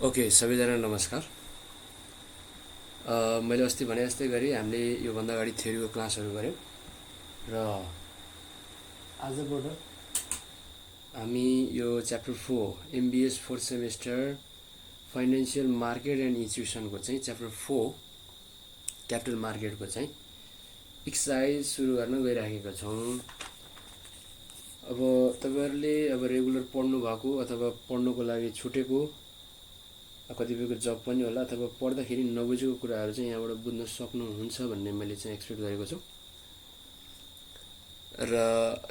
Okay सबैजना नमस्कार। मैले अस्ति भने जस्तै गरी हामीले योभन्दा अगाडि थ्योरीको क्लासहरू गऱ्यौँ र आजबाट हामी यो chapter 4 MBS fourth semester financial market and इन्स्टिट्युसनको चाहिँ च्याप्टर 4 क्यापिटल मार्केटको चाहिँ एक्सर्साइज सुरु गर्न गइराखेका छौँ। अब तपाईँहरूले अब रेगुलर पढ्नु भएको अथवा पढ्नुको लागि छुटेको कतिपयको जब पनि होला अथवा पढ्दाखेरि नबुझेको कुराहरू चाहिँ यहाँबाट बुझ्न सक्नुहुन्छ भन्ने मैले चाहिँ एक्सपेक्ट गरेको छु। र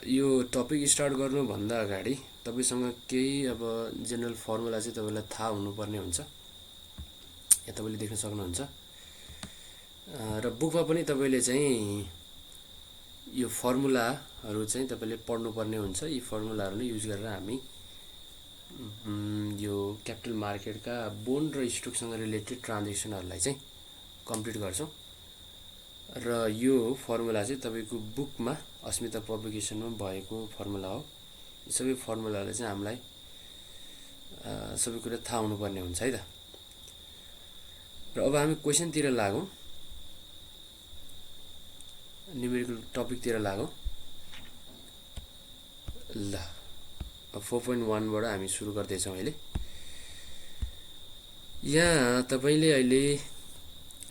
यो टपिक स्टार्ट गर्नुभन्दा अगाडि तपाईँसँग केही अब जेनरल फर्मुला चाहिँ तपाईँलाई थाहा हुनुपर्ने हुन्छ। यहाँ तपाईँले देख्न सक्नुहुन्छ र बुकमा पनि तपाईँले चाहिँ यो फर्मुलाहरू चाहिँ तपाईँले पढ्नुपर्ने हुन्छ। यी फर्मुलाहरू युज गरेर हामी यो क्यापिटल मार्केटका बोन्ड र स्टकसँग रिलेटेड ट्रान्जेक्सनहरूलाई चाहिँ कम्प्लिट गर्छौँ। र यो फर्मुला चाहिँ तपाईँको बुकमा अस्मिता पब्लिकेसनमा भएको फर्मुला हो। यी सबै फर्मुलाले चाहिँ हामीलाई सबै कुरा थाहा हुनुपर्ने हुन्छ है त। र अब हामी क्वेसनतिर लागौँ, न्युमेरिकल टपिकतिर लागौँ। ल 4.1बाट हामी सुरु गर्दैछौँ अहिले। यहाँ तपाईँले अहिले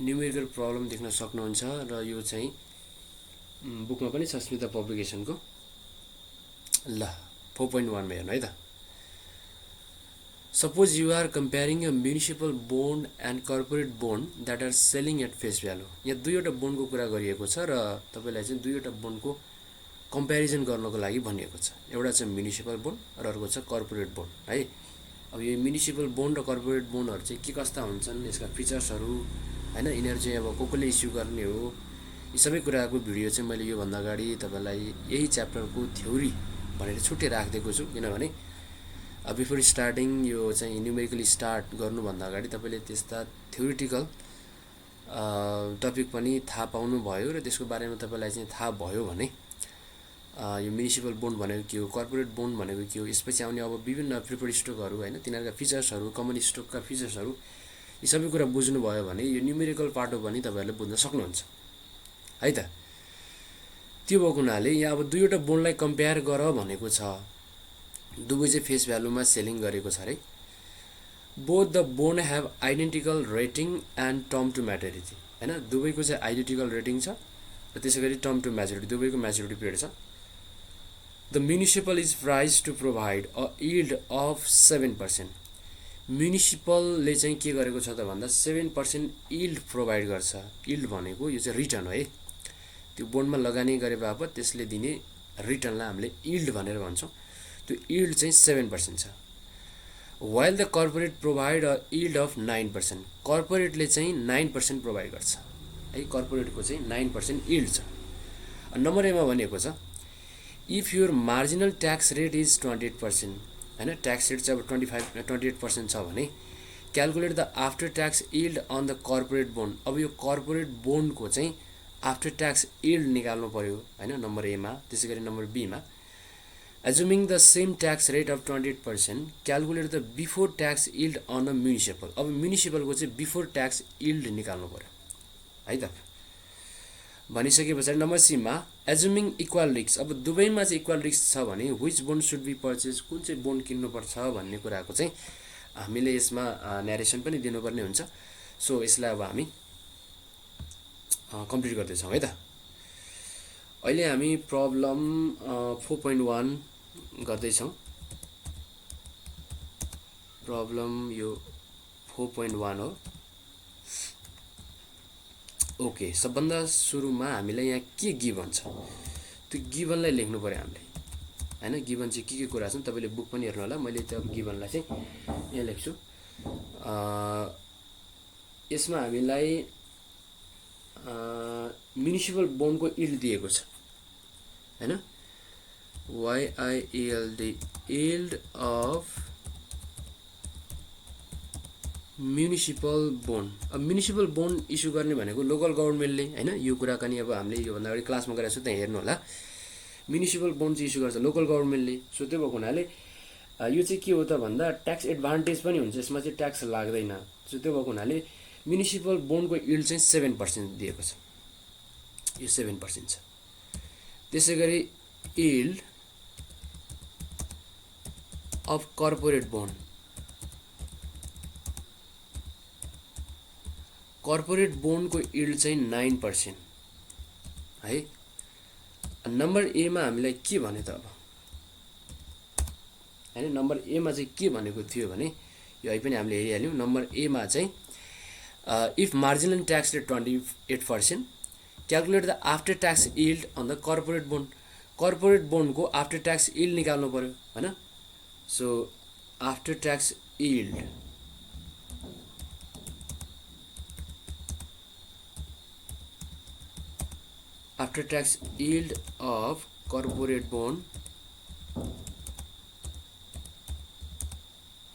न्युमेरिकल प्रब्लम देख्न सक्नुहुन्छ र यो चाहिँ बुकमा पनि छ अस्मिता पब्लिकेसनको। ल 4.1मा हेर्नु है त। Suppose you are comparing a municipal bond and corporate bond that are selling at face value. यहाँ दुईवटा बोन्डको कुरा गरिएको छ र तपाईँलाई चाहिँ दुईवटा बोन्डको कम्पेरिजन गर्नको लागि भनिएको छ। एउटा चाहिँ म्युनिसिपल बोन्ड र अर्को छ कर्पोरेट बोन्ड है। अब यो म्युनिसिपल बोन्ड र कर्पोरेट बोन्डहरू चाहिँ के कस्ता हुन्छन्, यसका फिचर्सहरू हैन, यिनीहरू चाहिँ अब कसले इस्यु गर्ने हो, यी सबै कुराको भिडियो चाहिँ मैले योभन्दा अगाडि तपाईँलाई यही च्याप्टरको थ्योरी भनेर छुट्टै राखिदिएको छु। किनभने बिफोर स्टार्टिङ यो चाहिँ न्युमेरिकली स्टार्ट गर्नुभन्दा अगाडि तपाईँले त्यस्ता थ्योरिटिकल टपिक पनि थाहा पाउनु भयो र त्यसको बारेमा तपाईँलाई चाहिँ थाहा भयो भने यो म्युनिसिपल बोन्ड भनेको के हो, कर्पोरेट बोन्ड भनेको के हो, यसपछि आउने अब विभिन्न प्रिफर्ड स्टकहरू हैन, तिनीहरूका फिचर्सहरू, कमन स्टकका फिचर्सहरू, यी सबै कुरा बुझ्नुभयो भने यो न्युमेरिकल पार्ट हो भने तपाईँहरूले बुझ्न सक्नुहुन्छ है त। त्यो भएको हुनाले यहाँ अब दुईवटा बोन्डलाई कम्पेयर गर भनेको छ। दुवै चाहिँ फेस भ्यालुमा सेलिङ गरेको छ रे। Both the bond have identical rating and term to maturity हैन, दुवैको चाहिँ आइडेन्टिकल रेटिङ छ र त्यसै गरी टर्म टु म्याच्युरिटी, दुवैको म्याच्युरिटी पिरियड छ। The municipal is priced to provide a yield of 7%। म्युनिसिपलले चाहिँ के गरेको छ त भन्दा 7% यील्ड प्रोभाइड गर्छ। यील्ड भनेको यो चाहिँ रिटर्न हो है। त्यो बोन्डमा लगानी गरे बापत त्यसले दिने रिटर्नलाई हामीले यील्ड भनेर भन्छौँ। त्यो यील्ड चाहिँ 7% छ। While the corporate provide a yield of 9%। कर्पोरेटले चाहिँ 9% प्रोभाइड गर्छ है। कर्पोरेटको चाहिँ 9% यील्ड छ। नम्बर एमा भनेको छ if your marginal tax rate is 28% हैन, ट्याक्स रेट चाहिँ अब 28% छ भने calculate the after tax yield on the corporate bond. अब यो कर्पोरेट बोन्डको चाहिँ आफ्टर ट्याक्स यील्ड निकाल्नु पर्यो हैन, नम्बर एमा। त्यसै गरी नम्बर बीमा assuming the same tax rate of 28% calculate the before tax yield on a municipal. अब म्युनिसिपलको चाहिँ बिफोर ट्याक्स यील्ड निकाल्नु पर्यो है त। भनिसके पछाडि नम्बर सीमा एजुमिङ इक्वल रिस्क। अब दुवैमा चाहिँ इक्वल रिस्क छ भने which bond should be purchase, कुन चाहिँ बोन्ड किन्नुपर्छ भन्ने कुराको चाहिँ हामीले यसमा न्यारेसन पनि दिनुपर्ने हुन्छ। सो यसलाई अब हामी कम्प्लिट गर्दैछौँ है त। अहिले हामी प्रब्लम 4.1 गर्दैछौँ। प्रब्लम यो 4.1 हो। ओके, सबभन्दा सुरुमा हामीलाई यहाँ के गिभन छ त्यो गिभनलाई लेख्नु पर्यो हामीले हैन। गिभन चाहिँ के कुरा छन् तपाईँले बुक पनि हेर्नु होला। मैले त्यो गिभनलाई चाहिँ यहाँ लेख्छु। यसमा हामीलाई म्युनिसिपल बोन्डको यील्ड दिएको छ हैन, YIELD, yield of municipal bond. अब म्युनिसिपल बोन्ड इस्यु गर्ने भनेको लोकल गभर्नमेन्टले हैन। यो कुराकानी अब हामीले योभन्दा अगाडि क्लासमा गरेको छु, त्यहाँ हेर्नु होला। म्युनिसिपल बोन्ड चाहिँ इस्यु गर्छ लोकल गभर्नमेन्टले। सो त्यो भएको हुनाले यो चाहिँ के हो त भन्दा ट्याक्स एडभान्टेज पनि हुन्छ, यसमा चाहिँ ट्याक्स लाग्दैन। सो त्यो भएको हुनाले म्युनिसिपल बोन्डको यिल्ड चाहिँ 7% दिएको छ, यो 7% छ। त्यसै गरी yield of corporate bond, corporate बोन्डको यिल्ड चाहिँ 9% है। नम्बर एमा हामीलाई के भन्यो त अब हैन, नम्बर एमा चाहिँ के भनेको थियो भने यो है पनि हामीले हेरिहाल्यौँ। नम्बर एमा चाहिँ if marginal tax rate 28%, calculate the after tax yield on the corporate bond. Corporate बोन्डको आफ्टर ट्याक्स यिल्ड निकाल्नु पर्यो हैन। So after tax yield after tax yield of corporate bond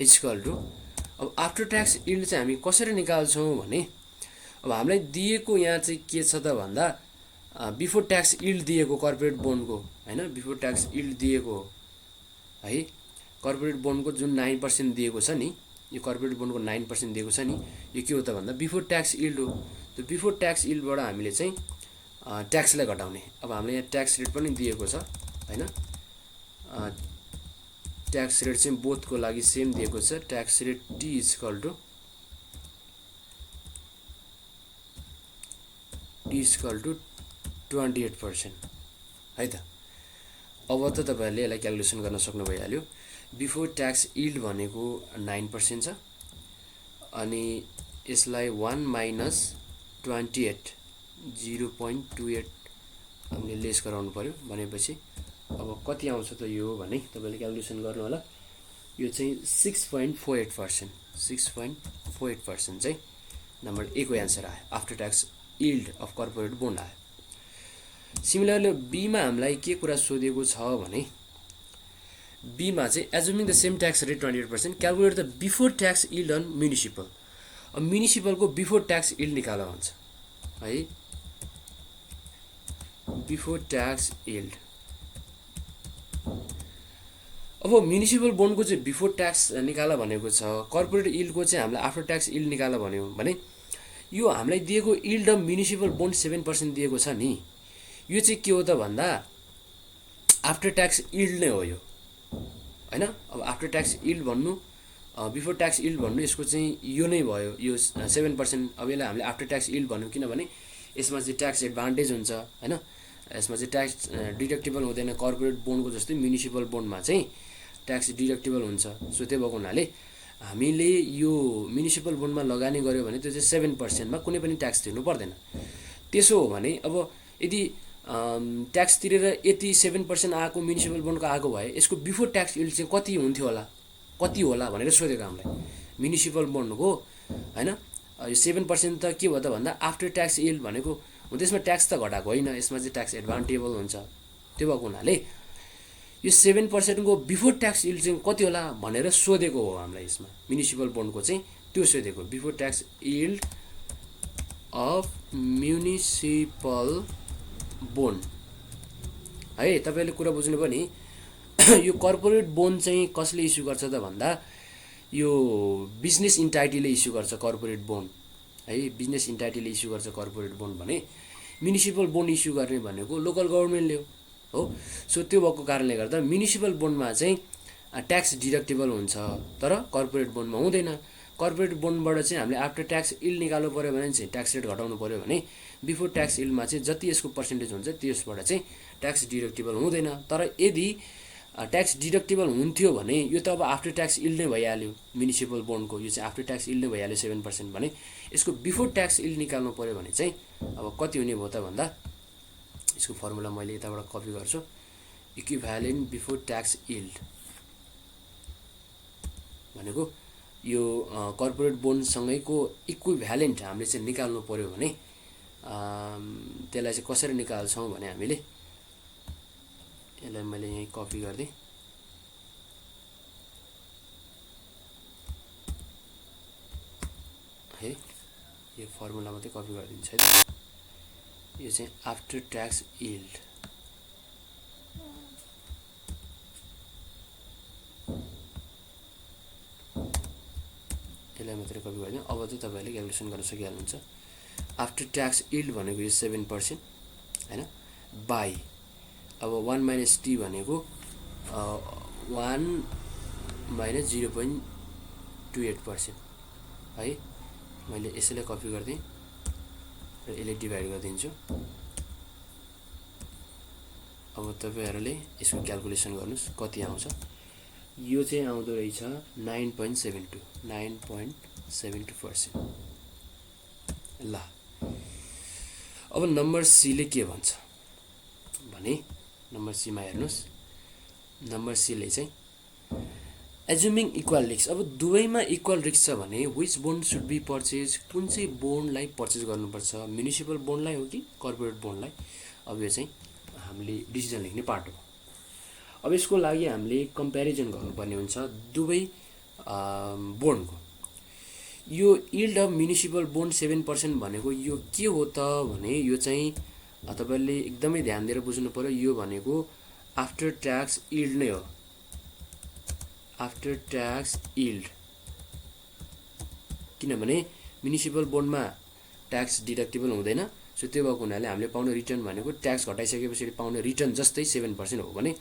equal to, अब आफ्टर ट्याक्स यिल्ड चाहिँ हामी कसरी निकाल्छौँ भने अब हामीलाई दिएको यहाँ चाहिँ के छ त भन्दा बिफोर ट्याक्स यिल्ड दिएको कर्पोरेट बोन्डको हैन, बिफोर ट्याक्स यिल्ड दिएको है, कर्पोरेट बोन्डको जुन 9% दिएको छ नि, यो कर्पोरेट बोन्डको 9% दिएको छ नि, यो के हो त भन्दा बिफोर ट्याक्स यिल्ड हो। त्यो बिफोर ट्याक्स यिल्डबाट हामीले चाहिँ ट्याक्सलाई घटाउने। अब हामीले यहाँ ट्याक्स रेट पनि दिएको छ हैन, ट्याक्स रेट चाहिँ बोथको लागि सेम दिएको छ। Tax rate T equal to 28% है त। अब त तपाईहरुले यसलाई क्यालकुलेसन गर्न सक्नु भइहाल्यो। बिफोर ट्याक्स यिल्ड भनेको 9% छ, अनि यसलाई 1 माइनस 28 0.28 हामीले लेस गराउनु पर्यो भनेपछि अब कति आउँछ त यो भने तपाईले क्यालकुलेसन गर्नु होला। यो चाहिँ 6.48%, 6.48% चाहिँ नम्बर ए को एन्सर आयो, after tax yield of corporate bond आयो। सिमिलरली बी मा हामीलाई के कुरा सोधेको छ भने बी मा चाहिँ assuming the same tax rate 28%, calculate the before tax yield on municipal. अब म्युनिसिपलको बिफोर ट्याक्स यिल्ड निकाल्न भन्छ है, बिफोर ट्याक्स यिल्ड। अब म्युनिसिपल बोन्डको चाहिँ बिफोर ट्याक्स निकाल भनेको छ, कर्पोरेट यिल्डको चाहिँ हामीलाई आफ्टर ट्याक्स यिल्ड निकाल भन्यो भने यो हामीलाई दिएको यिल्ड अफ म्युनिसिपल बोन्ड 7% दिएको छ नि, यो चाहिँ के हो त भन्दा आफ्टर ट्याक्स यिल्ड नै हो यो हैन। अब आफ्टर ट्याक्स यिल्ड भन्नु बिफोर ट्याक्स यिल्ड भन्नु यसको चाहिँ यो नै भयो, यो 7%। अब यसलाई हामीले आफ्टर ट्याक्स यिल्ड भन्यौँ किनभने यसमा चाहिँ ट्याक्स एडभान्टेज हुन्छ हैन, यसमा चाहिँ ट्याक्स डिडक्टेबल हुँदैन। कर्पोरेट बोन्डको जस्तै म्युनिसिपल बोन्डमा चाहिँ ट्याक्स डिडक्टेबल हुन्छ। सो त्यो भएको हुनाले हामीले यो म्युनिसिपल बोन्डमा लगानी गर्यो भने त्यो चाहिँ 7% मा कुनै पनि ट्याक्स तिर्नु पर्दैन। त्यसो हो भने अब यदि ट्याक्स तिरेर यति 7% आएको म्युनिसिपल बोन्डको आएको भए यसको बिफोर ट्याक्स यिल्ड चाहिँ कति हुन्थ्यो होला, कति होला भनेर सोधेको हामीलाई म्युनिसिपल बोन्डको हैन। यो 7% त के भयो त भन्दा आफ्टर ट्याक्स यिल्ड भनेको हो, त्यसमा ट्याक्स त घटाएको होइन, यसमा चाहिँ ट्याक्स एडभान्टेबल हुन्छ। त्यो भएको हुनाले यो 7% को बिफोर ट्याक्स यिल्ड चाहिँ कति होला भनेर सोधेको हो हामीलाई, यसमा म्युनिसिपल बोन्डको चाहिँ त्यो सोधेको before tax yield of municipal bond है। तपाईले कुरा बुझ्नु पनि यो कर्पोरेट बोन्ड चाहिँ कसले इस्यु गर्छ त भन्दा यो बिजनेस इन्टाइटीले इस्यु गर्छ कर्पोरेट बोन्ड है, बिजनेस इन्टाइटीले इस्यु गर्छ कर्पोरेट बोन्ड भने म्युनिसिपल बोन्ड इस्यु गर्ने भनेको लोकल गभर्नमेन्टले हो। सो त्यो भएको कारणले गर्दा म्युनिसिपल बोन्डमा चाहिँ ट्याक्स डिडक्टेबल हुन्छ तर कर्पोरेट बोन्डमा हुँदैन। कर्पोरेट बोन्डबाट चाहिँ हामीले आफ्टर ट्याक्स यिल्ड निकाल्नु पर्यो भने चाहिँ ट्याक्स रेट घटाउनु पर्यो भने बिफोर ट्याक्स यिल्डमा चाहिँ जति यसको पर्सेन्टेज हुन्छ त्यसबाट चाहिँ ट्याक्स डिडक्टेबल हुँदैन। तर यदि ट्याक्स डिडक्टेबल हुन्थ्यो भने यो त अब आफ्टर ट्याक्स यिल्ड नै भइहाल्यो, म्युनिसिपल बोन्डको यो चाहिँ आफ्टर ट्याक्स यिल्ड नै भइहाल्यो 7% भने यसको बिफोर ट्याक्स यिल्ड निकाल्नु पर्यो भने चाहिँ अब कति हुने भयो त भन्दा यसको फर्मुला मैले यताबाट कपी गर्छु, इक्विभ्यालेन्ट बिफोर ट्याक्स यिल्ड भनेको यो कर्पोरेट बोन्डसँगैको इक्विभ्यालेन्ट हामीले चाहिँ निकाल्नु पर्यो भने त्यसलाई चाहिँ कसरी निकाल्छौँ भने हामीले यसलाई मैले यही कपी गर्दै है, यो फर्मुला मात्रै कपी गरिदिन्छ है। यो चाहिँ आफ्टर ट्याक्स यिल्ड यसलाई मात्रै कपी गरिदिउँ। अब चाहिँ तपाईँहरूले क्यालकुलेसन गर्न सकिहाल्नुहुन्छ। आफ्टर ट्याक्स इल्ड भनेको यो 7% होइन, बाई अब 1 माइनस टी भनेको 1 माइनस 0.28% है। मैले यसैलाई कपी गरिदिएँ र यसले डिभाइड गरिदिन्छु। अब तपाईँहरूले यसको क्यालकुलेसन गर्नुहोस् कति आउँछ। यो चाहिँ आउँदो रहेछ 9.72%। ल अब नम्बर सीले के भन्छ भने, नम्बर सीमा हेर्नुहोस्। नम्बर सीले चाहिँ एजुमिङ इक्वल रिस्क, अब दुवैमा इक्वल रिस्क छ भने which bond should be purchase, कुन चाहिँ बोन्डलाई पर्चेज गर्नुपर्छ, म्युनिसिपल बोन्डलाई हो कि कर्पोरेट बोन्डलाई। अब यो चाहिँ हामीले डिसिजन लेख्ने पार्ट हो। अब यसको लागि हामीले कम्पेरिजन गर्नुपर्ने हुन्छ दुवै बोन्डको। यो यील्ड अफ म्युनिसिपल बोन्ड 7% भनेको यो के हो त भने, यो चाहिँ तपाईँले एकदमै ध्यान दिएर बुझ्नु पर्यो। यो भनेको आफ्टर ट्याक्स यील्ड नै हो, आफ्टर ट्याक्स यील्ड। किनभने म्युनिसिपल बोन्डमा ट्याक्स डिडक्टेबल हुँदैन। सो त्यो भएको हुनाले हामीले पाउने रिटर्न भनेको ट्याक्स घटाइसकेपछि पाउने रिटर्न जस्तै 7% हो भने,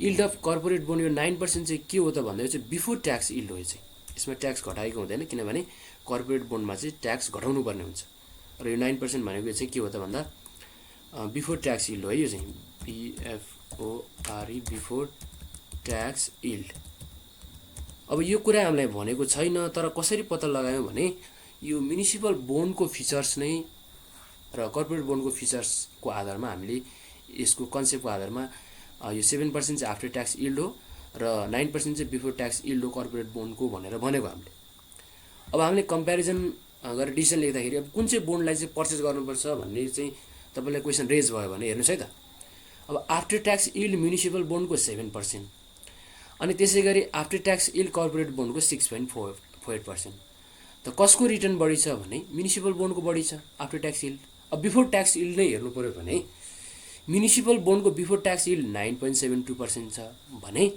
यील्ड अफ कर्पोरेट बोन्ड यो 9% चाहिँ के हो त भन्दा चाहिँ बिफोर ट्याक्स यील्ड हो। यो चाहिँ यसमा ट्याक्स घटाएको हुँदैन, किनभने कर्पोरेट बोन्डमा चाहिँ ट्याक्स घटाउनु पर्ने हुन्छ। र यो 9% भनेको चाहिँ के हो त भन्दा बिफोर ट्याक्स यील्ड हो है। यो चाहिँ बिएफओआरई, बिफोर ट्याक्स यील्ड। अब यो कुरा हामीलाई भनेको छैन, तर कसरी पत्ता लगायौँ भने यो म्युनिसिपल बोन्डको फिचर्स नै र कर्पोरेट बोन्डको फिचर्सको आधारमा हामीले यसको कन्सेप्टको आधारमा यो 7% चाहिँ आफ्टर ट्याक्स यील्ड हो र 9% चाहिँ बिफोर ट्याक्स यील्ड हो कर्पोरेट बोन्डको भनेर भनेको हामीले। अब हामीले कम्पेरिजन गरेर डिसिजन लेख्दाखेरि अब कुन चाहिँ बोन्डलाई चाहिँ पर्चेज गर्नुपर्छ भन्ने चाहिँ तपाईँलाई क्वेसन रेज भयो भने हेर्नुहोस् है त। अब आफ्टर ट्याक्स यील्ड म्युनिसिपल बोन्डको 7%, अनि त्यसै गरी आफ्टर ट्याक्स यील्ड कर्पोरेट बोन्डको 6.48%। त कसको रिटर्न बढी छ भने म्युनिसिपल बोन्डको बढी छ आफ्टर ट्याक्स यील्ड। अब बिफोर ट्याक्स यील्ड नै हेर्नु पऱ्यो भने म्युनिसिपल बोन्डको बिफोर ट्याक्स यील्ड 9.72% छ भने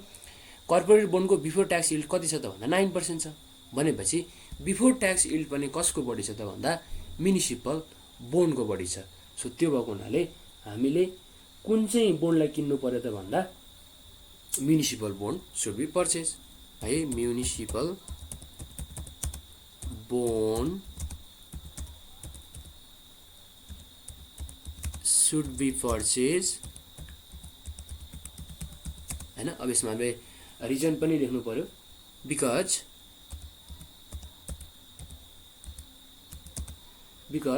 कर्पोरेट बोन्डको बिफोर ट्याक्स यील्ड कति छ त भन्दा 9% छ। भनेपछि बिफोर ट्याक्स यील्ड पनि कसको बढी छ त भन्दा म्युनिसिपल बोन्डको बढी छ। सो त्यो भएको हुनाले हामीले कुन चाहिँ बोन्डलाई किन्नु पर्यो त भन्दा municipal bond should be purchase है। Municipal bond should be purchased हैन। अब यसमा हामीले रिजन पनि लेख्नु पर्यो, बिकज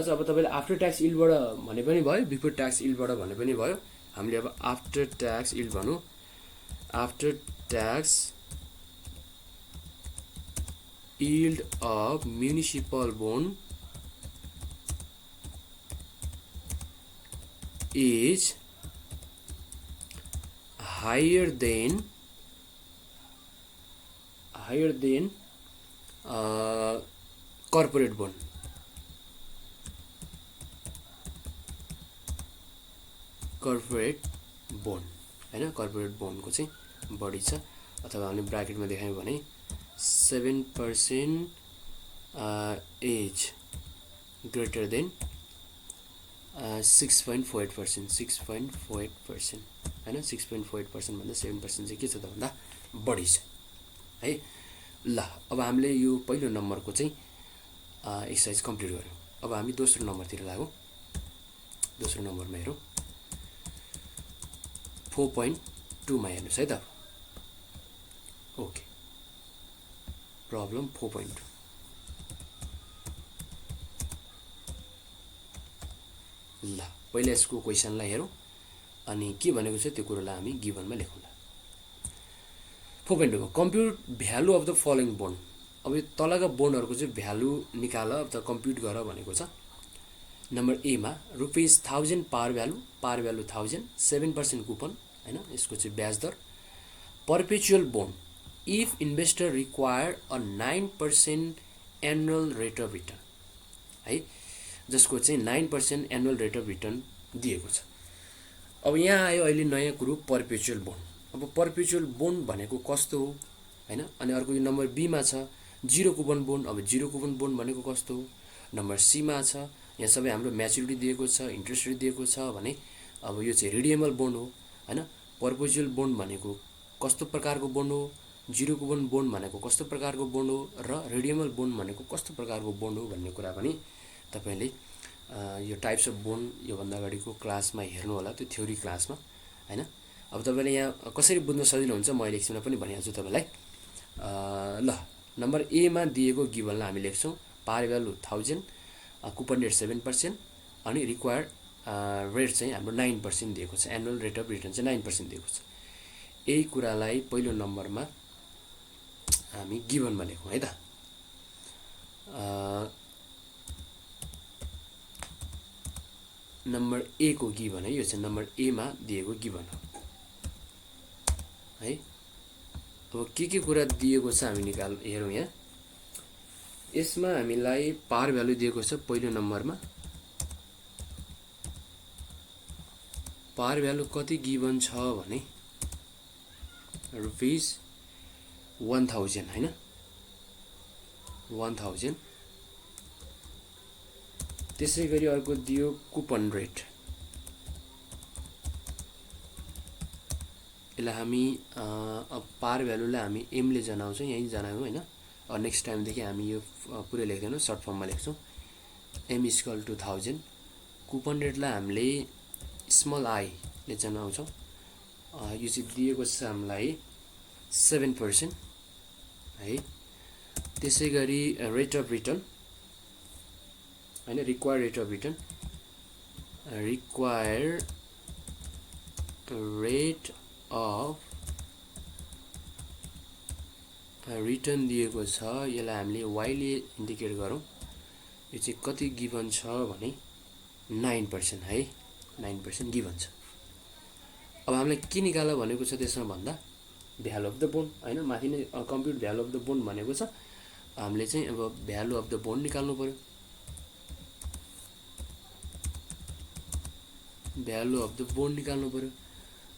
अब तपाईँले आफ्टर ट्याक्स यील्डबाट भने पनि भयो, बिफोर ट्याक्स यील्डबाट भने पनि भयो। हामीले अब आफ्टर ट्याक्स यील्ड भनौँ। After tax yield of municipal bond is higher than corporate bond। Corporate bond हैन, कर्पोरेट बोन्डको चाहिँ बढी छ। अथवा हामीले ब्राकेटमा देखायौँ भने 7% इज ग्रेटर देन 6.48%, 6.48% हैन। 6.48% भन्दा 7% चाहिँ के छ त भन्दा बढी छ है। ल अब हामीले यो पहिलो नम्बरको चाहिँ एक्सर्साइज कम्प्लिट गऱ्यौँ। अब हामी दोस्रो नम्बरतिर लागौँ। दोस्रो नम्बरमा हेरौँ 4.2 मा हेर्नुहोस् है त। Okay, problem 4.2। ल पहिला यसको क्वेसनलाई हेरौँ अनि के भनेको छ त्यो कुरोलाई हामी गिभनमा लेखौँला। 4.2 कम्प्युट value of the following bond. अब यो तलका बोन्डहरूको चाहिँ भ्यालु निकाल अथवा कम्प्युट गर भनेको छ। नम्बर ए मा ₹1000 पार भ्यालु 1000, 7% कुपन हैन, यसको चाहिँ ब्याज दर। Perpetual bond if investor require a 9% annual rate of return है, जसको चाहिँ 9% एनुअल रेट अफ रिटर्न दिएको छ। अब यहाँ आयो अहिले नयाँ कुरो पर्पेचुअल बोन्ड। अब पर्पेचुअल बोन्ड भनेको कस्तो हो हैन। अनि अर्को यो नम्बर बी मा छ 0 कुपन बोन्ड, अब 0 कुपन बोन्ड भनेको कस्तो हो? नम्बर सीमा छ, यहाँ सबै हाम्रो म्याच्युरिटी दिएको छ, इन्ट्रेस्ट रेट दिएको छ भने अब यो चाहिँ रिडिएबल बोन्ड हो हैन। पर्पेचुअल बोन्ड भनेको कस्तो प्रकारको बोन्ड हो, 0 कुपन बोन्ड भनेको कस्तो प्रकारको बोन्ड हो र रिडिएबल बोन्ड भनेको कस्तो प्रकारको बोन्ड हो भन्ने कुरा पनि तपाईले यो टाइप्स अफ बोन्ड योभन्दा अगाडिको क्लासमा हेर्नु होला, त्यो थ्योरी क्लासमा हैन। अब तपाईले यहाँ कसरी बुझ्न सजिलो हुन्छ म अहिले एकछिनमा पनि भनिहाल्छु तपाईलाई। ल नम्बर ए मा दिएको गिभनलाई हामी लेख्छौं पार भ्यालु 1000, कुपन रेट 7% अनि रिक्वायर्ड रेट चाहिँ हाम्रो 9% दिएको छ, एनुअल रेट अफ रिटर्न चाहिँ 9% दिएको छ। यही कुरालाई पहिलो नम्बरमा हामी गिभनमा लेखौं है त। नम्बर ए को गिभन है, यो चाहिँ नम्बर ए मा दिएको गिभन हो है। अब के कुरा दिएको छ हामी हेरौँ यहाँ। यसमा हामीलाई पार भ्यालु दिएको छ पहिलो नम्बरमा। पार भ्यालु कति गिभन छ भने रुपीज 1000 हैन, 1000। त्यसै गरी अर्को दियो कुपन रेट, यसलाई हामी अब पार भ्यालुलाई हामी एम ले जनाउँछौँ, यही जनायौँ हैन। नेक्स्ट टाइमदेखि हामी यो पुरै लेख्दैनौँ, सर्ट फर्ममा लेख्छौँ। M equal to 1000। कुपन रेटलाई हामीले स्मल आई ले जनाउँछौँ। यो चाहिँ दिएको छ हामीलाई 7% है। त्यसै गरी रेट अफ रिटर्न हैन, required rate of return, required rate of return दिएको छ, यसलाई हामीले y ले इन्डिकेट गरौँ। यो चाहिँ कति गिभन छ भने 9% है, 9% गिभन छ। अब हामीलाई के निकाल भनेको छ त्यसमा भन्दा भ्यालु अफ द बोन्ड हैन, माथि नै कम्प्युट भ्यालु अफ द बोन्ड भनेको छ। हामीले चाहिँ अब भ्यालु अफ द बोन्ड निकाल्नु पर्यो। भ्यालु अफ द बोन्ड निकाल्नु पर्यो।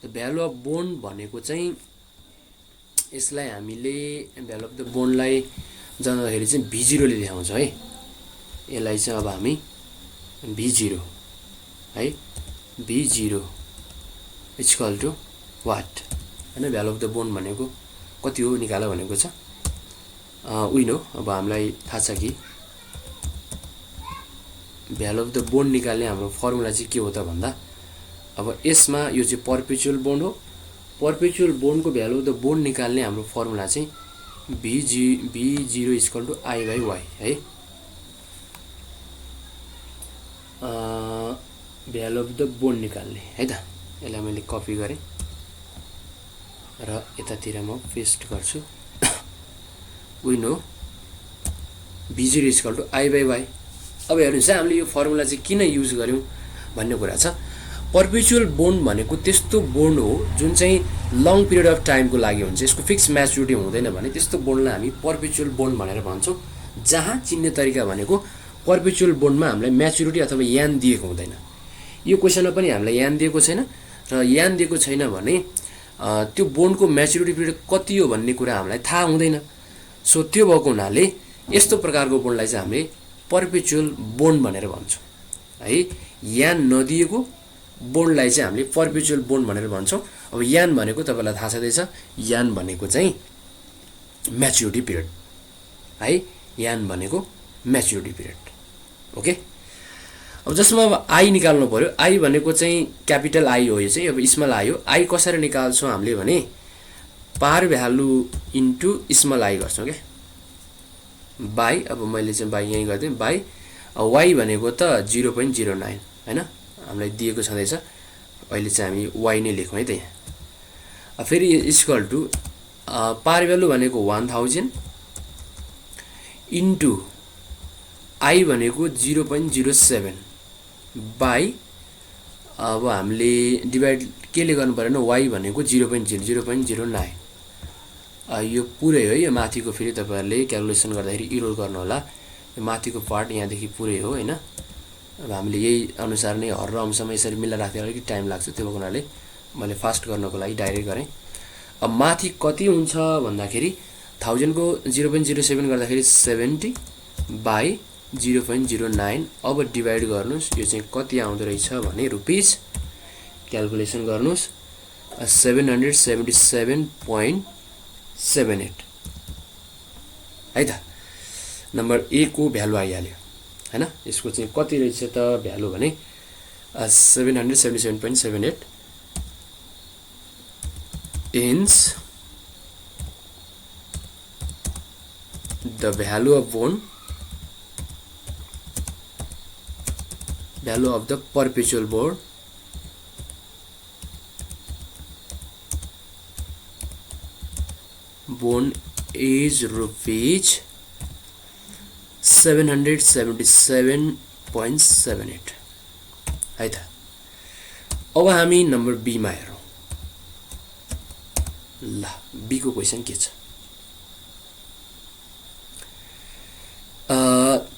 त भ्यालु अफ बोन्ड भनेको चाहिँ यसलाई हामीले भ्यालु अफ द बोन्डलाई जनाउँदाखेरि चाहिँ V0 ले देखाउँछ है। यसलाई चाहिँ अब हामी V0 है, V0 इक्वल टु वाट हैन। भ्यालु अफ द बोन्ड भनेको कति हो निकाल भनेको छ। उइनो अब हामीलाई थाहा छ कि भ्यालु अफ द बोन्ड निकाल्ने हाम्रो फर्मुला चाहिँ के हो त भन्दा, अब यसमा यो चाहिँ पर्पेचुअल बोन्ड हो। पर्पेचुअल बोन्डको भ्यालु अफ द बोन्ड निकाल्ने हाम्रो फर्मुला चाहिँ V0 equal to I by Y है। भ्यालु अफ द बोन्ड निकाल्ने है त। यसलाई मैले कपी गरेँ र यतातिर म पेस्ट गर्छु। विनो V0 equal to I by Y। अब हेर्नुहोस् है, हामीले यो फर्मुला चाहिँ किन युज गर्यौँ भन्ने कुरा छ। पर्पेचुअल बोन्ड भनेको त्यस्तो बोन्ड हो जुन चाहिँ लङ पिरियड अफ टाइमको लागि हुन्छ, यसको फिक्स म्याच्युरिटी हुँदैन भने त्यस्तो बोन्डलाई हामी पर्पेचुअल बोन्ड भनेर भन्छौँ। जहाँ चिन्ने तरिका भनेको पर्पेचुअल बोन्डमा हामीलाई म्याच्युरिटी अथवा यान दिएको हुँदैन। यो क्वेसनमा पनि हामीलाई यान दिएको छैन र यान दिएको छैन भने त्यो बोन्डको म्याच्युरिटी पिरियड कति हो भन्ने कुरा हामीलाई थाहा हुँदैन। सो त्यो भएको हुनाले यस्तो प्रकारको बोन्डलाई चाहिँ हामीले पर्पेचुअल बोन्ड भनेर भन्छौँ है। यान नदिएको बोन्डलाई चाहिँ हामीले पर्पेचुअल बोन्ड भनेर भन्छौँ। अब यान भनेको तपाईँलाई थाहा छँदैछ, यान भनेको चाहिँ म्याच्युरिटी पिरियड है। यान भनेको म्याच्युरिटी पिरियड। ओके, अब जसमा अब आई निकाल्नु पर्यो। आई भनेको चाहिँ क्यापिटल आई हो, यो चाहिँ अब स्मल आई हो। आई कसरी निकाल्छौँ हामीले भने par value into small I गर्छौँ क्या, बाई। अब मैले चाहिँ बाई यहीँ गरिदिएँ बाई। वाई भनेको त 0.09 हैन, हामीलाई दिएको छँदैछ। अहिले चाहिँ हामी वाई नै लेखौँ है त यहाँ। फेरि इक्वल टु पार भ्यालु भनेको 1000 इन्टु आई भनेको 0.07 बाई। अब हामीले डिभाइड केले गर्नु परेन, वाई भनेको 0.09। यो पुरै हो, यो माथिको फेरि तपाईँहरूले क्यालकुलेसन गर्दाखेरि इरोल गर्नु होला। यो माथिको पार्ट यहाँदेखि पुरै हो हैन। अब हामीले यही अनुसार नै हर र अंशमा यसरी मिलाएर राख्दा अलिकति टाइम लाग्छ, त्यो भएको हुनाले मैले फास्ट गर्नको लागि डाइरेक्ट गरेँ। अब माथि कति हुन्छ भन्दाखेरि 1000 को 0.07 गर्दाखेरि 70 बाई 0.09 अब डिभाइड गर्नुस् यो चाहिँ कति आउँदो रहेछ भने रुपीस क्याल्कुलेसन गर्नुस् 777.78 है त नम्बर ए को भ्यालु आइहाल्यो हैन यसको चाहिँ कति रहेछ त भ्यालु भने 777.78 hence the value of the perpetual bond is rupees 777.78 है त अब हामी नम्बर बी मा हेरौं ल बी को क्वेशन के छ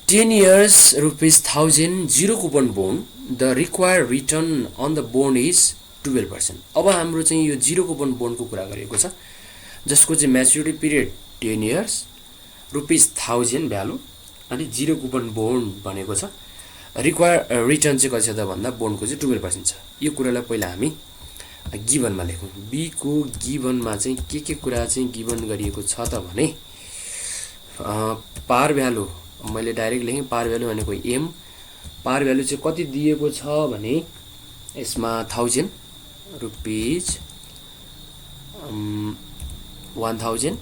10 years ₹1000 zero coupon bond the required return on the bond is 12%. अब हाम्रो चाहिँ यो जीरो कुपन बोन्ड को कुरा गरिएको छ जसको चाहिँ म्याच्युरिटी पिरियड 10 years ₹1000 भ्यालु अनि जीरो कुपन बोन्ड भनेको छ रिक्वायर रिटर्न चाहिँ कति छ त भन्दा बोन्डको चाहिँ 12% छ यो कुरालाई पहिला हामी गिभन मा लेखौं बी को गिभन मा चाहिँ के कुरा चाहिँ गिभन गरिएको छ त भने पार भ्यालु मैले डाइरेक्ट लेखेँ पार भ्यालु भनेको एम पार भ्यालु चाहिँ कति दिएको छ भने यसमा 1000 रुपीस 1000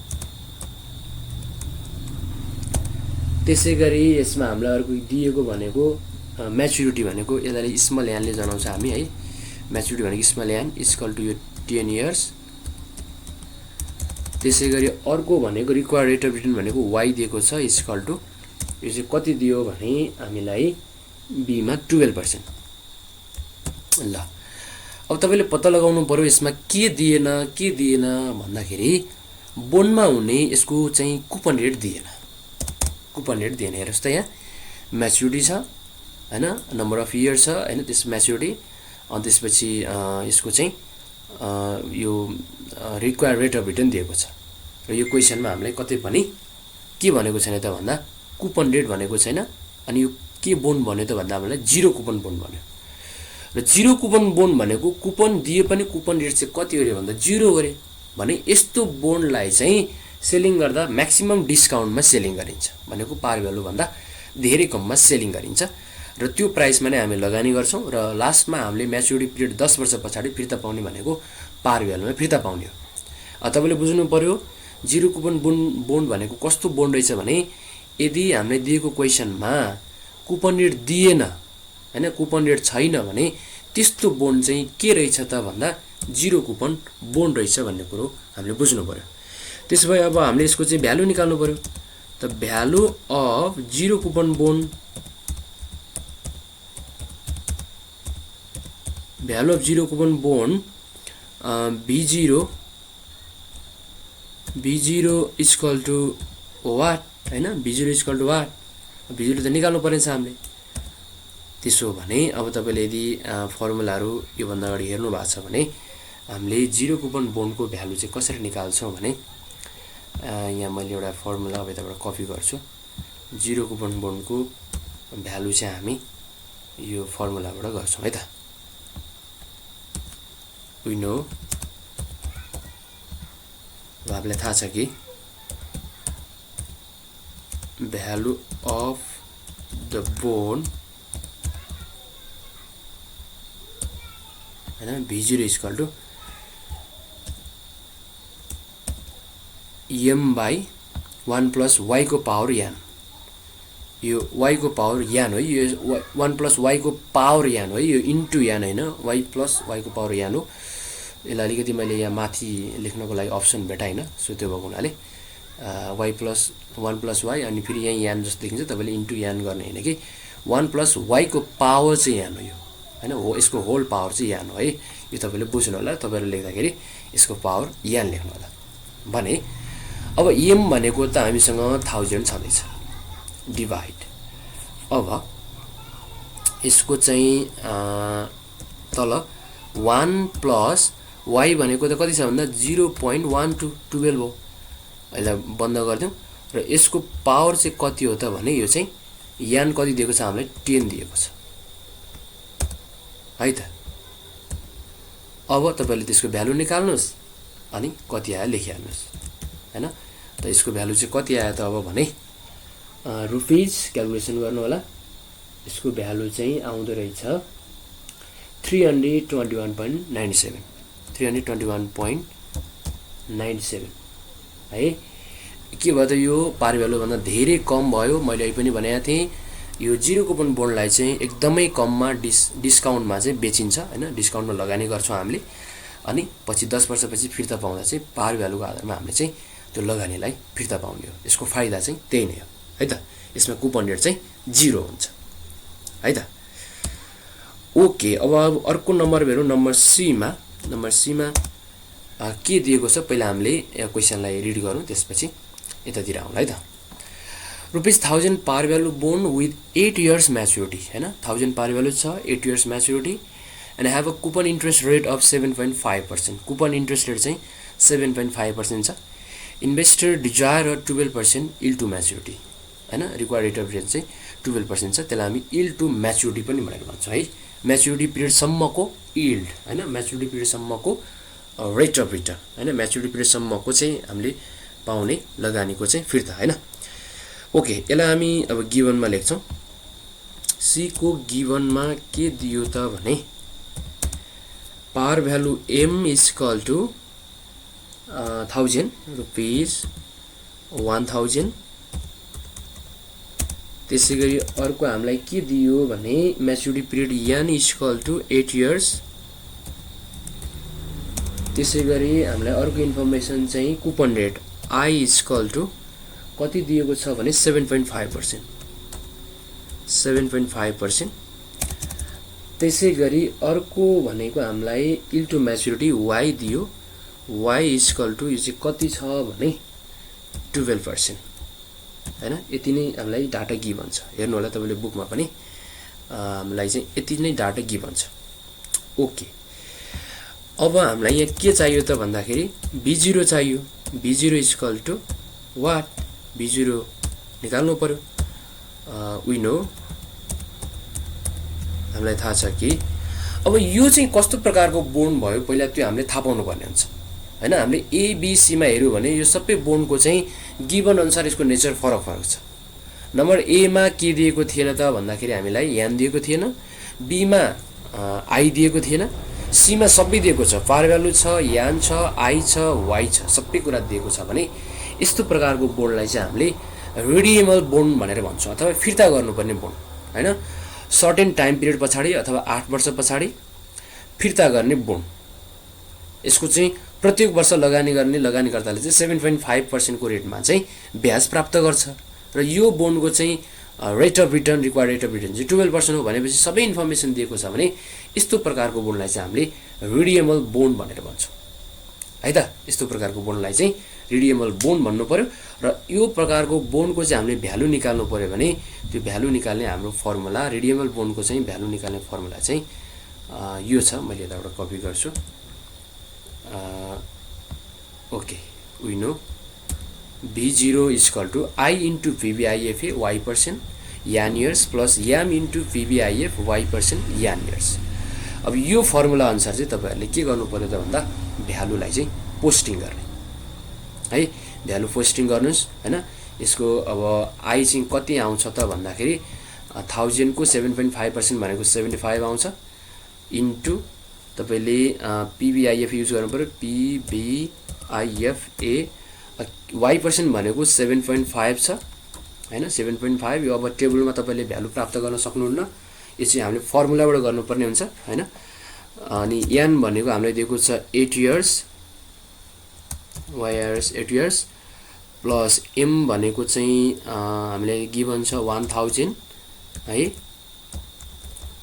त्यसैगरी यसमा हामीलाई अर्को दिएको भनेको म्याच्युरिटी भनेको यसलाई स्मल एन ले जनाउँछ हामी है म्याच्युरिटी भनेको स्मल एन इक्वल टु यो 10 इयर्स त्यसैगरी अर्को भनेको रिक्वायर्ड रेट अफ रिटर्न भनेको y दिएको छ इक्वल टु यो चाहिँ कति दियो भने हामीलाई बी मा 12% ल अब तपाईले पत्ता लगाउनु पर्यो यसमा के दिएन भन्दाखेरि बोन्डमा हुने यसको चाहिँ कुपन रेट दिएन हेर्नुस् त यहाँ म्याच्युरिटी छ हैन नम्बर अफ इयर छ हैन त्यस म्याच्युरिटी अनि त्यसपछि यसको चाहिँ यो रिक्वायर्ड रेट अफ रिटर्न दिएको छ र यो क्वेशनमा हामीलाई कतै पनि के भनेको छैन त भन्दा कुपन रेट भनेको छैन अनि यो के बोन्ड भन्यो त भन्दा हामीलाई जीरो कुपन बोन्ड भन्यो र जीरो कुपन बोन्ड भनेको कुपन दिए पनि कुपन रेट चाहिँ कति हो रे भन्दा जीरो हो रे भने यस्तो बोन्डलाई चाहिँ सेलिङ गर्दा म्याक्सिमम डिस्काउन्टमा सेलिङ गरिन्छ भनेको पार भ्यालु भन्दा धेरै कममा सेलिङ गरिन्छ र त्यो प्राइसमा नै हामी लगानी गर्छौं र लास्टमा हामीले म्याच्युरिटी पिरियड 10 वर्ष पछाडी फिर्ता पाउने भनेको पार भ्यालुमा फिर्ता पाउने हो तपाईले बुझ्नु पर्यो जीरो कुपन बोन्ड भनेको कस्तो बोन्ड रहेछ भने यदि हामीले दिएको क्वेशनमा कुपन रेट दिएन हैन कुपन रेट छैन भने त्यस्तो बोन्ड चाहिँ के रहेछ त भन्दा जीरो कुपन बोन्ड रहेछ भन्ने कुरो हामीले बुझ्नु पर्यो त्यसोभए अब हामीले यसको चाहिँ भ्यालु निकाल्नु पर्यो त value of zero coupon bond value of zero coupon bond v0 equal to what हैन v0 equal to what v0 त निकाल्नु पर्छ हामीले त्यसो भने अब तपाईले यदि फर्मुलाहरु यो भन्दा अगाडि हेर्नु भएको छ भने हामीले जीरो कुपन बोन्डको भ्यालु चाहिँ कसरी निकाल्छौं भने यहाँ मैले एउटा फर्मुला अब यताबाट कपी गर्छु जीरो कुपन बोन्डको भ्यालु चाहिँ हामी यो फर्मुलाबाट गर्छौं है त we know हामीलाई थाहा छ कि भ्यालु अफ द बोन्ड हैन v0 equal to m by 1 plus y को पावर n यो y को पावर n हो यो 1 plus y को पावर n हो यो इन्टु n हैन y plus y को पावर n हो यसलाई अलिकति मैले यहाँ माथि लेख्नको लागि अप्सन भेटाइन सो त्यो भएको हुनाले y plus 1 plus y अनि फेरि यहाँ n जस्तो देखिन्छ तपाईले इन्टु n गर्ने हैन कि 1 plus y को पावर चाहिँ n हो यो हैन हो यसको होल पावर चाहिँ n हो है यो तपाईले बुझ्नु होला तपाईहरु लेख्दाखेरि यसको पावर n लेख्नु होला भने अब m भनेको त हामीसँग 1000 छँदैछ डिवाइड अब यसको चाहिँ तल 1 plus y भनेको त कति छ भन्दा 0.1212 हो यसलाई बन्द गरिदिउँ र यसको पावर चाहिँ कति हो त भने यो चाहिँ यान कति दिएको छ हामीलाई 10 दिएको छ है त। अब तपाईले त्यसको भ्यालु निकाल्नुस् अनि कति आयो लेखिहाल्नुस् हैन। त यसको भ्यालु चाहिँ कति आयो त अब भने रुपीज क्याल्कुलेसन गर्नु होला। यसको भ्यालु चाहिँ आउँदो रहेछ 321.97 321.97 है। के भयो त यो पार भ्यालु भन्दा धेरै कम भयो। मैले अहिले पनि भनेको थिएँ यो जिरो कुपन बोन्डलाई चाहिँ एकदमै कममा डिस्काउन्टमा चाहिँ बेचिन्छ हैन, डिस्काउन्टमा लगानी गर्छौं हामीले। अनि पछि 10 वर्षपछि फिर्ता पाउँदा चाहिँ पार भ्यालुको आधारमा हामीले चाहिँ त्यो लगानीलाई फिर्ता पाउने हो। यसको फाइदा चाहिँ त्यही नै हो है त। यसमा कुपन रेट चाहिँ 0 हुन्छ है त। ओके, अब अर्को नम्बर हेरौँ। नम्बर सी मा के दिएको छ पहिला हामीले क्वेशनलाई रिड गरौँ, त्यसपछि यतातिर आउँला है त। ₹1000 par value bond with 8 years maturity हैन। 1000 पार भ्यालु छ, 8 years maturity and have a coupon interest rate of 7.5%। Coupon interest rate चाहिँ 7.5% छ। Investor desire 12% yield to maturity हैन। रिक्वायर्ड रेट अफ रिटर्न चाहिँ 12% छ। त्यसलाई हामी यील्ड टु म्याच्युरिटी पनि भनेर भन्छौँ है। म्याच्युरिटी पिरियड सम्मको यील्ड हैन, म्याच्युरिटी पिरियड सम्मको रेट अफ रिटर्न हैन, म्याच्युरिटी पिरियड सम्मको चाहिँ हामीले पाउने लगानीको चाहिँ फिर्ता हैन। ओके, यसलाई हामी अब गिभनमा लेख्छौं। सी को गिभनमा के दियो त भने par value M is equal to 1000 rupees 1000। त्यसैगरी अर्को हामीलाई के दियो भने maturity period N is equal to 8 years। त्यसैगरी हामीलाई अर्को इन्फर्मेसन चाहिँ coupon rate I is equal to कति दिएको छ भने 7.5%। 7.5%। त्यसैगरी अर्को भनेको हामीलाई यील्ड टु म्याच्युरिटी वाई दियो। वाई इज इक्वल टु यो चाहिँ कति छ भने 12% हैन। यति नै हामीलाई डाटा गिभन छ। हेर्नु होला तपाईले बुकमा पनि हामीलाई चाहिँ यति नै डाटा गिभन छ। ओके, अब हामीलाई यहाँ के चाहियो त भन्दाखेरि B0 चाहियो। B0 is equal to what? B0 निकाल्नु पर्यो। वी नो, हामीलाई थाहा छ कि अब यो चाहिँ कस्तो प्रकारको बोन्ड भयो पहिला त्यो हामीले थाहा पाउनु पर्ने हुन्छ हैन। हामीले ABC मा हेर्यो भने यो सबै बोन्डको चाहिँ गिभन अनुसार यसको नेचर फरक फरक छ। नम्बर ए मा के दिएको थिएन त भन्दाखेरि हामीलाई यान दिएको थिएन, बी मा आई दिएको थिएन, सी मा सबै दिएको छ। पार भ्यालु छ, यान छ, आई छ, वाई छ, सबै कुरा दिएको छ भने यस्तो प्रकारको बोन्डलाई चाहिँ हामीले रिडिएबल बोन्ड भनेर भन्छौं अथवा फिर्ता गर्नुपर्ने बोन्ड हैन। सर्टेन टाइम पिरियड पछाडी अथवा 8 वर्ष पछाडी फिर्ता गर्ने बोन्ड। यसको चाहिँ प्रत्येक वर्ष लगानी गर्ने लगानीकर्ताले चाहिँ 7.5% को रेटमा चाहिँ ब्याज प्राप्त गर्छ र यो बोन्डको चाहिँ rate of return, required rate of return चाहिँ 12% हो भनेपछि सबै इन्फर्मेसन दिएको छ भने यस्तो प्रकारको बोन्डलाई चाहिँ हामीले रिडिएबल बोन्ड भनेर भन्छौं है त। यस्तो प्रकारको बोन्डलाई चाहिँ रिडिएबल बोन्ड भन्नु पर्यो र यो प्रकारको बोन्डको चाहिँ हामीले भ्यालु निकाल्नु पर्यो भने त्यो भ्यालु निकाल्ने हाम्रो फर्मुला, रिडिएबल बोन्डको चाहिँ भ्यालु निकाल्ने फर्मुला चाहिँ यो छ। मैले यताबाट कपी गर्छु। Okay, we know B0 is equal to I into VBIFA Y% N years plus M into VBIF Y% N years. अब यो फर्मुला अनुसार चाहिँ तपाईहरुले के गर्नु पर्यो त भन्दा भ्यालुलाई चाहिँ पोस्टिङ गर्ने है। भ्यालु पोस्टिङ गर्नुस् हैन। यसको अब I चाहिँ कति आउँछ त भन्दाखेरि 1000 को 7.5% भनेको 75 आउँछ इन्टु तपाईले PBIF युज गर्नु पर्यो। PBIFA Y% भनेको 7.5 छ हैन। 7.5 यो अब टेबलमा तपाईले भ्यालु प्राप्त गर्न सक्नुहुन्न। यो चाहिँ हामीले फर्मुलाबाट गर्नुपर्ने हुन्छ हैन। अनि यान भनेको हामीलाई दिएको छ 8 years, वायर्स 8 years प्लस एम भनेको चाहिँ हामीले गिभन छ 1000 है।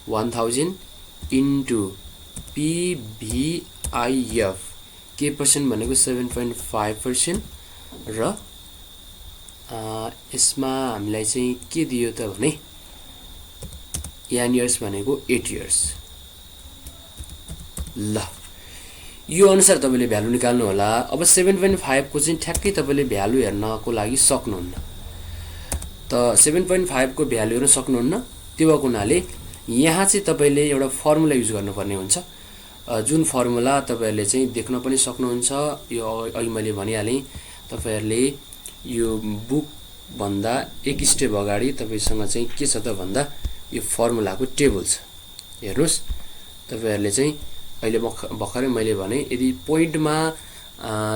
1000 इन्टु PBIF के पर्सेन्ट भनेको 7.5% र यसमा हामीलाई चाहिँ के दियो त भने यान इयर्स भनेको 8 years। ल यो अनुसार तपाईँले भ्यालु निकाल्नु होला। अब 7.5 को चाहिँ ठ्याक्कै तपाईँले भ्यालु हेर्नको लागि सक्नुहुन्न। त 7.5 को भ्यालु हेर्न सक्नुहुन्न, त्यो भएको हुनाले यहाँ चाहिँ तपाईँले एउटा फर्मुला युज गर्नुपर्ने हुन्छ, जुन फर्मुला तपाईँहरूले चाहिँ देख्न पनि सक्नुहुन्छ। यो अघि मैले भनिहालेँ, तपाईँहरूले यो बुकभन्दा एक स्टेप अगाडि तपाईँसँग चाहिँ के छ त भन्दा यो फर्मुलाको टेबल छ। हेर्नुहोस्, तपाईँहरूले चाहिँ अहिले भर्खरै मैले भने यदि पोइन्टमा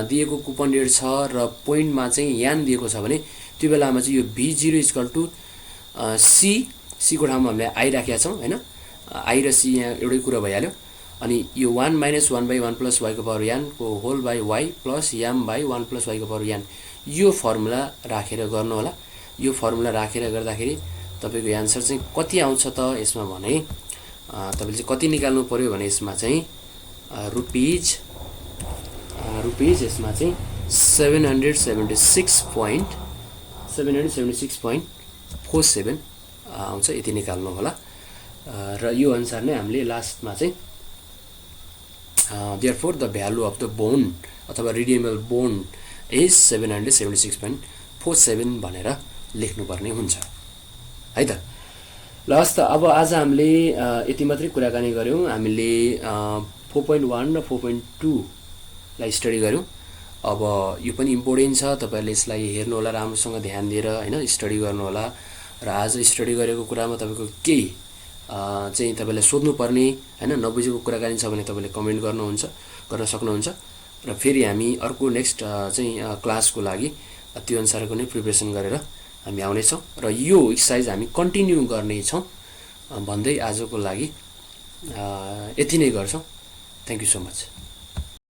दिएको कुपन रेट छ र पोइन्टमा चाहिँ यान दिएको छ भने त्यो बेलामा चाहिँ यो V0 इक्वल टु सी को ठाउँमा हामीले आई राखेका छौँ हैन। आई र सी यहाँ एउटै कुरा भइहाल्यो। अनि यो 1 - 1/1 प्लस वाई को पावर यान को whole by Y plus M by 1 plus Y को पावर यान, यो फर्मुला राखेर गर्नु होला। यो फर्मुला राखेर गर्दाखेरि तपाईँको एन्सर चाहिँ कति आउँछ त यसमा भने तपाईँले चाहिँ कति निकाल्नु पर्यो भने यसमा चाहिँ रुपीज यसमा चाहिँ 776.47 आउँछ, यति निकाल्नु होला। र यो अनुसार नै हामीले लास्टमा चाहिँ therefore the value of the bone अथवा रिडिमेबल बोन इज 776.47 भनेर लेख्नुपर्ने हुन्छ है त। ल हस् त, अब आज हामीले यति मात्रै कुराकानी गऱ्यौँ। हामीले 4.1 र 4.2 लाई स्टडी गऱ्यौँ। अब यो पनि इम्पोर्टेन्ट छ, तपाईँहरूले यसलाई हेर्नु होला, राम्रोसँग ध्यान दिएर हैन स्टडी गर्नु होला। र आज स्टडी गरेको कुरामा तपाईँको केही चाहिँ तपाईँलाई सोध्नुपर्ने हैन नबुझेको कुराकानी छ भने तपाईँले कमेन्ट गर्न सक्नुहुन्छ। र फेरि हामी अर्को नेक्स्ट चाहिँ क्लासको लागि त्यो अनुसारको नै प्रिपरेसन गरेर हामी आउनेछौँ र यो एक्सर्साइज हामी कन्टिन्यू गर्नेछौँ भन्दै आजको लागि यति नै गर्छौँ। Thank you so much.